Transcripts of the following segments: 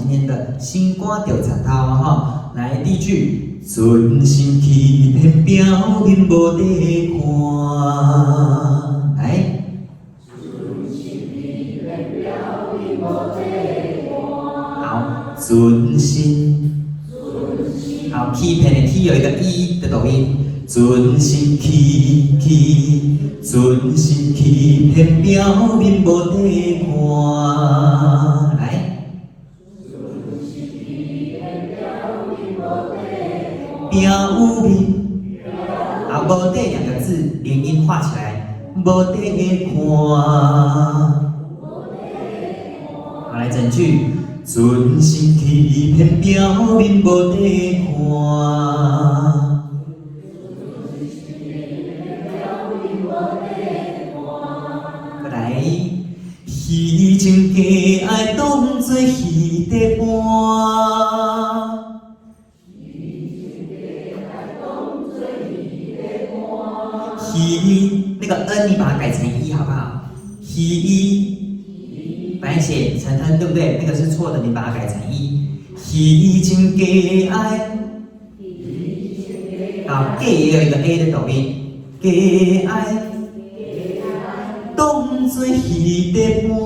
今天的心肝着插头哈。来第一句，存心去偏表面无地看，来。 好，存心，好，欺骗的欺有一个一的抖音，存心存心欺骗表面无地看，来，表面，啊，无地两个字连音画起来，无地看，好，来整句。 存心欺骗表面无地看，再来，虚情假爱当作戏在播，那个 n 你把它改成一好不好？虚。 本来写成 n 对不对？那个是错的，你把它改成一。虚情假爱，好，假也有一个 a 的抖音，假爱当作戏在播，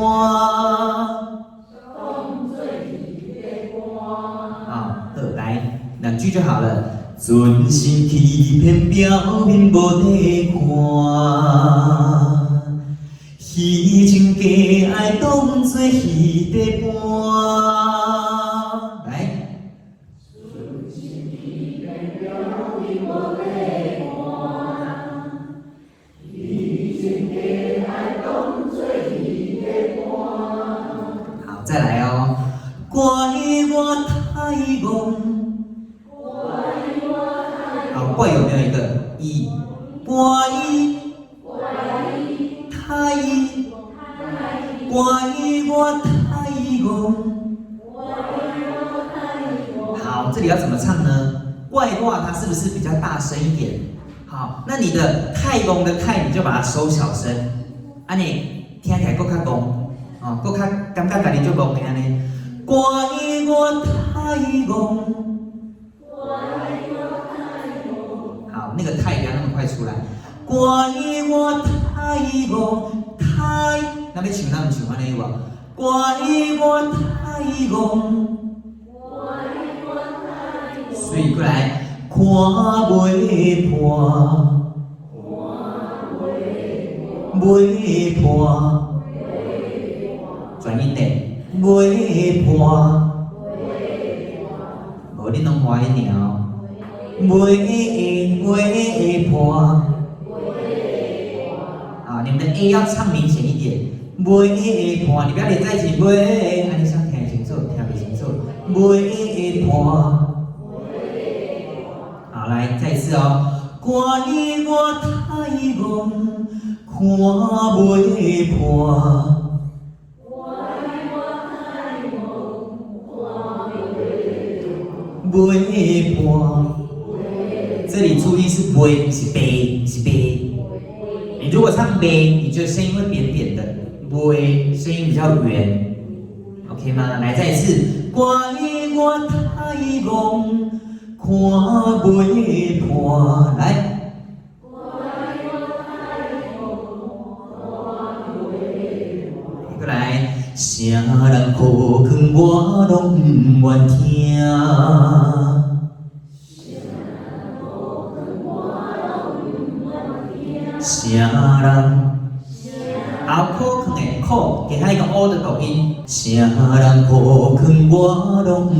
好，来两句就好了。存心欺骗表面无地看。 虚情假爱当作戏在播，来。好，再来哦。怪我太戆，好，怪有没有一个一？怪。 怪我太戆。好，这里要怎么唱呢？怪我它是不是比较大声一点？好，那你的太戆的太，你就把它收小声。安尼听起来够较戆，哦，够较感觉家己就戆的安尼。怪我太戆。好，那个太不要那么快出来。怪我太戆，太。 那要唱，咱唔唱安尼有无？怪我太戆，所以过来看袂破，袂破，转音点，袂破，无你拢坏鸟，袂破。 啊，你们的 A 要唱明显一点，袂破，你不要连在一起，袂，啊，你想听清楚，听不清楚，袂破。好，来，再一次哦，怪我太戆，看袂破。袂破，这里注意是袂，是悲，是悲。 你如果唱悲，你觉得声音会扁扁的；微声音比较圆 ，OK 吗？来，再一次，怪我太戆，看袂破。来，过来，啥人苦劝我拢不愿听。 啥人？好，苦劝的苦，给他一个 o 的抖音。啥人苦劝我拢不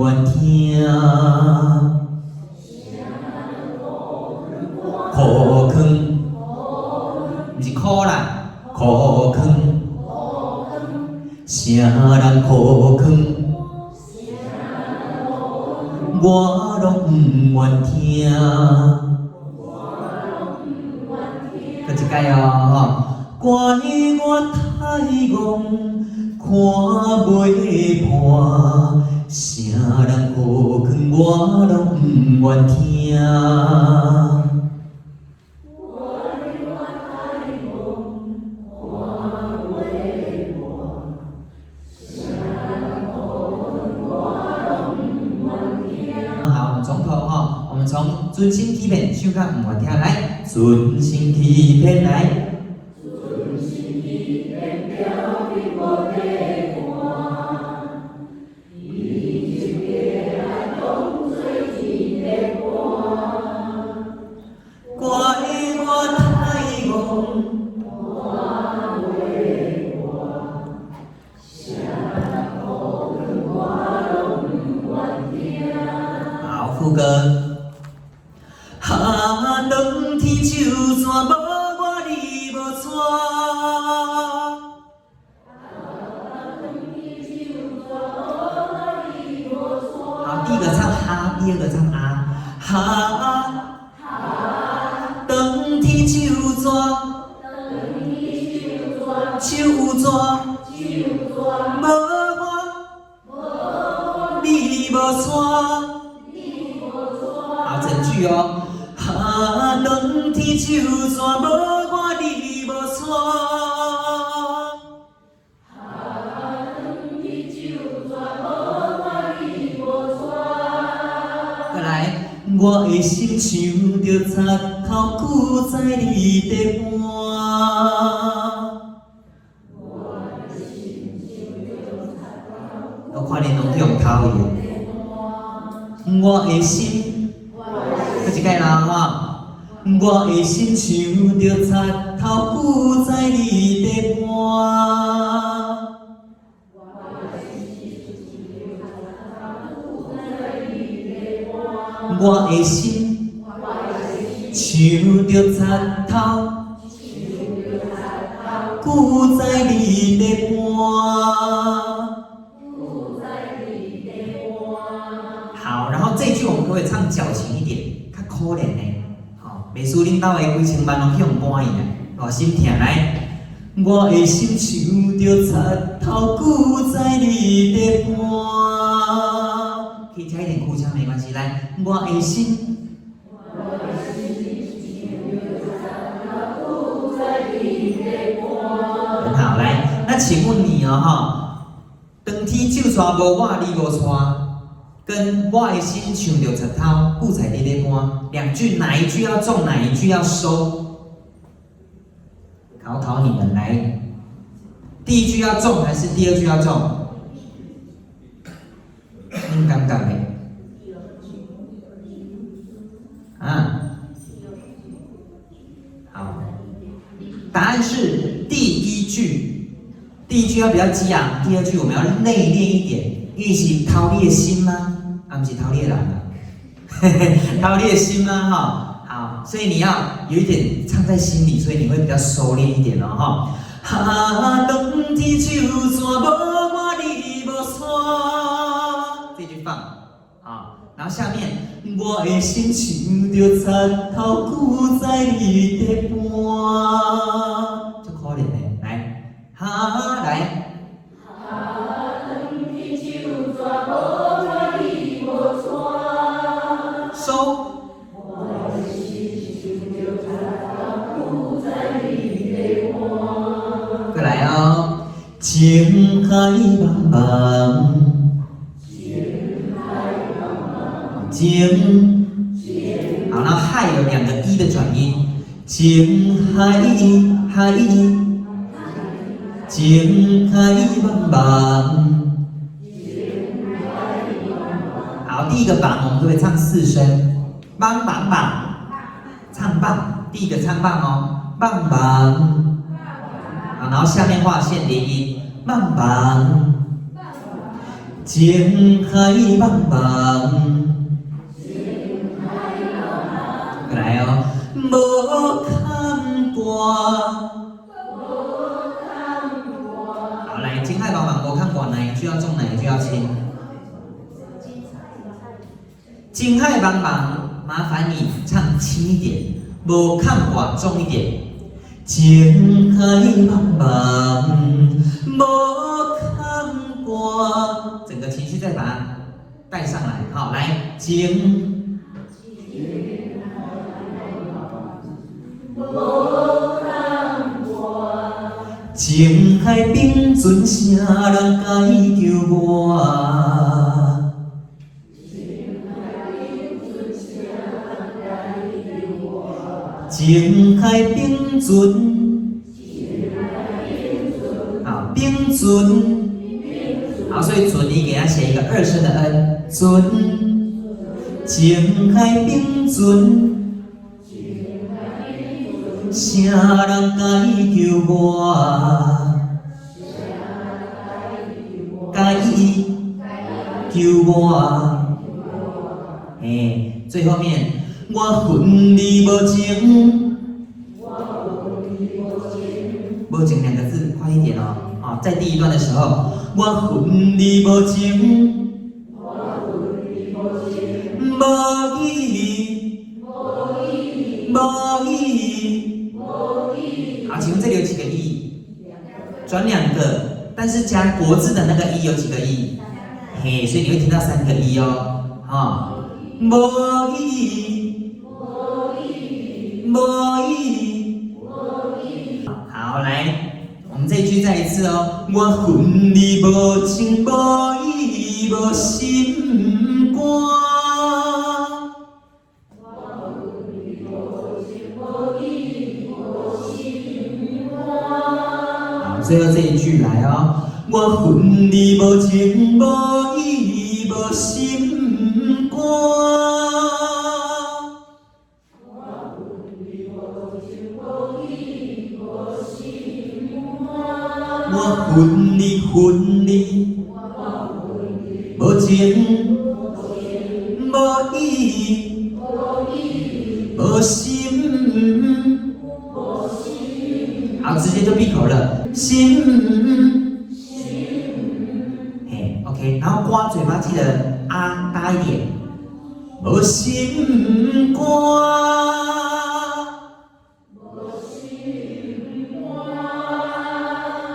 愿听。苦劝，不是苦啦，苦劝。啥人苦劝？我拢不愿听。 再一解哦，怪我太戆，看袂破，啥人苦劝我拢不愿听。哈，我们从尊心起片唱到唔听来，尊心起片来。副歌，哈长天手线无我你无带。好，第一个唱哈，第二个唱啊，哈长天手线，手线无我你无带。好，整句哦。哈，长天手线无我你无带。哈，长天手线无我你无带。再来，我的心像着插头久在你地盘。我看你拢用头去。我的心。再一届啦哈！我的心像着插头久在你地盘。我的心像着插头久在你地盘。好，然后这句我们可不可以唱矫情一点？可怜呢，吼，袂输恁兜的几千万拢去用搬去啊，心疼来。我的心像着插头久在你地盘，可以加一点哭腔没关系。来，我的心。很好，来，那请问你哦，哈，长天手线无我你无带。跟我的心像着插头久在你地盘，两句哪一句要重，哪一句要收？考你们来，第一句要重还是第二句要重？你敢不敢呢？啊？好，答案是第一句。第一句要比较激昂，第二句我们要内敛一点，因为是掏你的心吗？啊，不是掏你的人啊，掏你的心吗？哈，好，所以你要有一点唱在心里，所以你会比较收敛一点哦，哈。哈，长天手线无我你无带，这句放，好，然后下面我的心像着插头久在你地盘，就可怜嘞，来，哈，来。收。再来哦，情海茫茫，情，好，然后海有两个一的转音，情海海，情海茫茫。好，第一个棒我们会唱四声，棒棒棒，唱棒，第一个唱棒哦，棒棒。好，然后下面画线连音，棒棒，情海茫茫。再来哦，无看过。好，来，情海茫茫，无看过，哪一句要重，哪一句要轻？情海茫茫，麻烦你唱轻一点，无看过重一点。情海茫茫，无看过，整个情绪再把它带上来。好，来，情，无看过，情海冰存啥人解救我？情海冰存，好，冰存，好，所以存你给它写一个2声的 n， 存，情海冰存，啥人该救我？该救我？最后面。我恨你无情，无情2个字，快一点哦！啊，在第一段的时候，我恨你无情，无义，无义。好，请问这里有几个义？转2个，但是加国字的那个义有几个义？嘿，所以你会听到3个义哦。啊，无义。好，来，我们这一句再一次哦。我恨你无情无义无心肝。好，最后这一句来哦。我恨你无情无义无心肝。我恨你恨你，无情无义无心，好，直接就闭口了，心。OK， 然后刮嘴巴记得啊大一点，无心肝。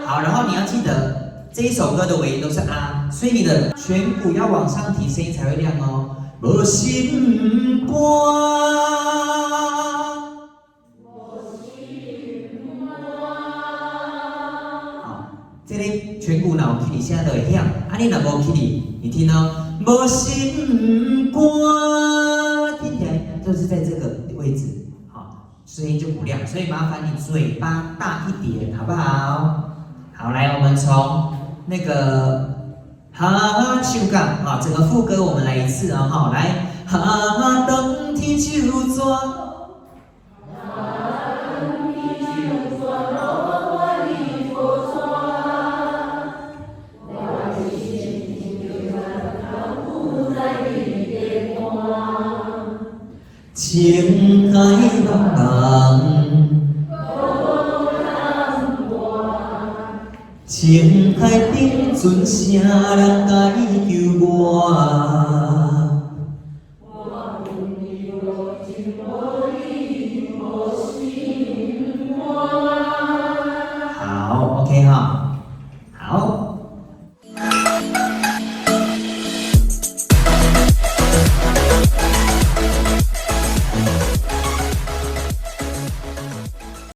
好，然后你要记得这一首歌的尾音都是啊，所以你的颧骨要往上提，声音才会亮哦。无心肝，好，这里颧骨脑起你现在都会响，啊你若无起你听哦，无心肝，听起来就是在这个位置，好，声音就不亮，所以麻烦你嘴巴大一点，好不好？好，来，我们从那个哈唱港啊，整个副歌我们来一次啊，好，来哈登天手抓，情海茫茫。情海冰存，啥人该救我？